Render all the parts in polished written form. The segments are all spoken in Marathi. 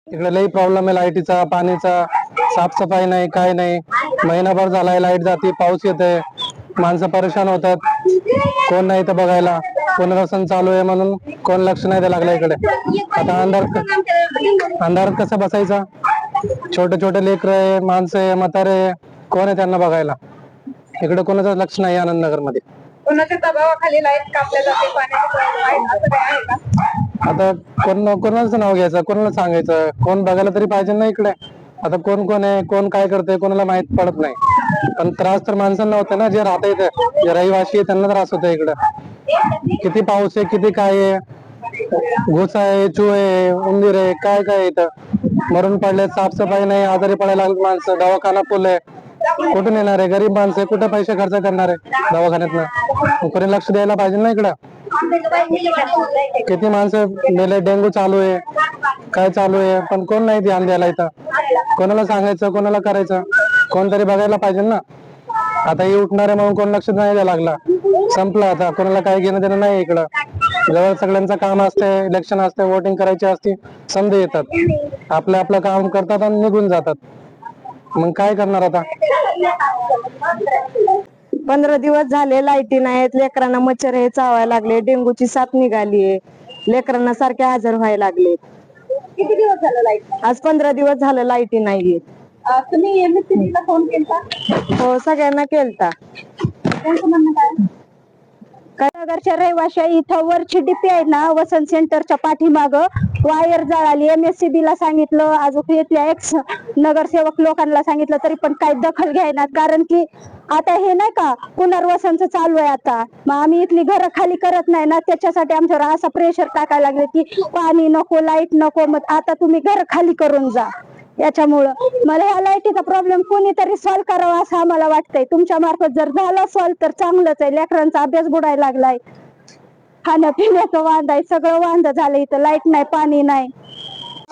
इकडे लई प्रॉब्लेम आहे लाईटीचा, पाणीचा, साफसफाई नाही, काय नाही. महिनाभर झालाय लाईट जाते, पाऊस येते, माणसं परेशान होतात. कोण नाही इथं बघायला. पुनर्वसन चालू आहे म्हणून कोण लक्ष नाही द्यायला लागलं इकडे. आता अंधारात कसं बसायचं? छोटे छोटे लेकर आहे, माणसं आहे, म्हातारे आहे, कोण आहे त्यांना बघायला? इकडे कोणाचं लक्ष नाही आनंदनगर मध्ये. कोणाच्या दबावाखाली लाईट कापल्या जाते, पाण्याची प्रॉब्लेम आहे, असं काय आहे का? आता कोणाचं नाव घ्यायचं, कोणाला सांगायचं? कोण बघायला तरी पाहिजे ना इकडे. आता कोण कोण आहे, कोण काय करते, कोणाला माहित पडत नाही. पण त्रास तर माणसांना होतं ना, जे राहता इथे, जे रहिवासी आहे त्यांना त्रास होतो इकडं. किती पाऊस आहे, किती काय आहे, घुस आहे, चुहे आहे, उंदीर आहे, काय काय इथं मरून पडले, साफसफाई नाही, आजारी पडायला लागले माणसं, दवाखाना फुल आहे. कुठून येणार आहे? गरीब माणसं आहे, कुठे पैसे खर्च करणार आहे दवाखान्यातनं? कोणी लक्ष द्यायला पाहिजे ना इकडं. किती माणसं मेले, डेंगू चालू आहे, काय चालू आहे, पण कोण नाही ध्यान द्यायला इथं. कोणाला सांगायचं, कोणाला करायचं? कोणतरी बघायला पाहिजे ना. आता हे उठणार आहे म्हणून कोण लक्ष नाही द्यायला लागला. संपलं आता, कोणाला काही घेणं देणं नाही इकडं. जवळ सगळ्यांचं काम असते, इलेक्शन असते, वोटिंग करायची असते, संधी येतात, आपलं आपलं काम करतात आणि निघून जातात. मग काय करणार आता? 15 दिवस झाले लाईटी नाहीत, लेकरांना मच्छर हे चावायला लागले, डेंगूची साथ निघालीये, लेकरांना सारखे आजार व्हायला लागले. किती दिवस झालं लाईट? आज 15 दिवस झालं लाईटी नाहीये. तुम्ही MSCB ला फोन केलता? हो, सगळ्यांना केलता. त्यांचं म्हणणं काय? नगरच्या रहिवाशी इथं वरची डीपी आहे ना, वसंत सेंटरच्या पाठीमाग वायर जळाली. MSCB ला सांगितलं, अजून इथल्या एक्स नगरसेवक लोकांना सांगितलं, तरी पण काही दखल घ्यायनात. कारण की आता हे नाही का पुनर्वसनचं चालू आहे आता, मग आम्ही इथली घरं खाली करत नाही ना, त्याच्यासाठी आमच्यावर असं प्रेशर टाकायला लागले की पाणी नको, लाईट नको, मग आता तुम्ही घर खाली करून जा. याच्यामुळं मला ह्या लाईटीचा प्रॉब्लेम कोणीतरी सॉल्व्ह करावा असं आम्हाला वाटतंय. तुमच्या मार्फत जर झाला सॉल्व्ह तर चांगलंच आहे. लेकरांचा अभ्यास बुडायला लागलाय, खाण्यापिण्याचं वांद आहे, सगळं वांद झालं. इथं लाईट नाही, पाणी नाही.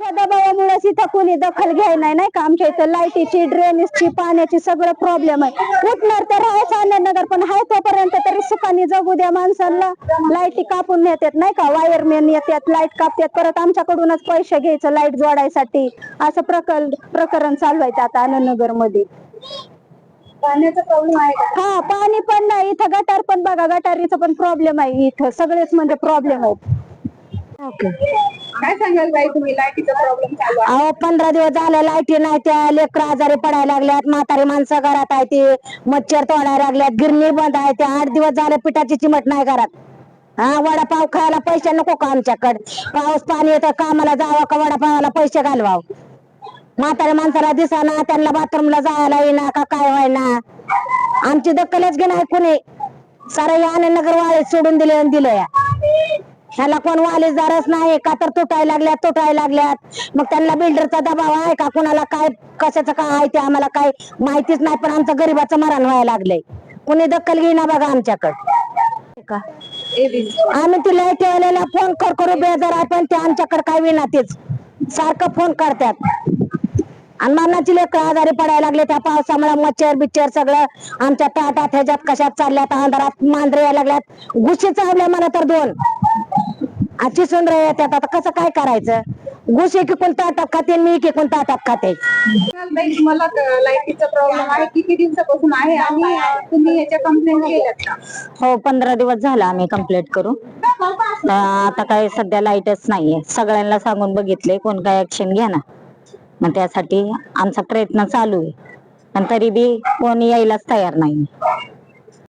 दबावामुळेच इथं कोणी दखल घ्याय नाही का. आमच्या इथं लाईटीची, ड्रेनेजची, पाण्याची सगळं प्रॉब्लेम आहे. उठणार तर आहे आनंदनगर, पण हाय तोपर्यंत तरी सुखाने जगू द्या. माणसाला लाईटी कापून नेतात नाही का, वायरमॅन येतात, लाईट कापतात, परत आमच्याकडूनच पैसे घ्यायचं लाईट जोडायसाठी. असं प्रकरण चालू आहे आता आनंदनगर मध्ये. पाण्याचा प्रॉब्लेम आहे का? हा, पाणी पण नाही इथं. गटार पण बघा, गटारीचा पण प्रॉब्लेम आहे इथं. सगळेच म्हणजे प्रॉब्लेम आहेत. ओके, काय सांगाल बाई तुम्ही? लाईटीचा प्रॉब्लेम चालू आहे. अहो, 15 दिवस झाले लाईटी नाही, त्या लेकर आजारी पडायला लागल्यात, म्हातारी माणसं घरात आहे, ते मच्छर तोडायला लागल्यात, गिरणी बंद आहे, ते 8 दिवस झाले पिठाची चिमट नाही घरात. हा, वडापाव खायला पैसे नको का आमच्याकडे? पाऊस पाणी येतं, कामाला जावं का वडापावाला पैसे घालवाव? म्हाताऱ्या माणसाला दिसाना, त्यांना बाथरूमला जायला येईना का काय व्हायना. आमची दखलच घे नाही कोणी. सारं या आनंदनगर वाळे सोडून दिलं या. ह्याला कोण वालीदारच नाही का, तर तुटायला लागल्यात. मग त्यांना बिल्डरचा दबाव आहे का, कुणाला काय कशाचं काय आहे ते आम्हाला काय माहितीच नाही. पण आमचं गरीबाचं मरण व्हायला लागलंय, कुणी दखल घेईना बघा आमच्याकडे. आम्ही ती लाईट वाल्याला फोन करू बेजार आहे, पण ते आमच्याकडे काय विना तेच सारखं फोन करतात. आणि मरणाची लेकर आजारी पडायला लागले त्या पावसामुळे. मच्छर बिच्छर सगळं आमच्या ताटात ह्याच्यात कशात चालल्यात. अंधारात मांजरे यायला लागल्यात, घुशी चावल्या मला तर 2. चिसुंद्र येतात. आता कसं काय करायचं? घुशी किकून ताटात खाते, मी किकून ताटात खाते. मला लाईटीचा प्रॉब्लेम आहे, किती दिवसापासून आहे आणि तुम्ही याच्या कंप्लेंट केल्यात का? हो, 15 दिवस झाला आम्ही कंप्लेंट करू. आता काय सध्या लाईटच नाहीये. सगळ्यांना सांगून बघितले, कोण काय ऍक्शन घ्या ना. मग त्यासाठी आमचा प्रयत्न चालू आहे, पण तरी बी कोणी यायलाच तयार नाही.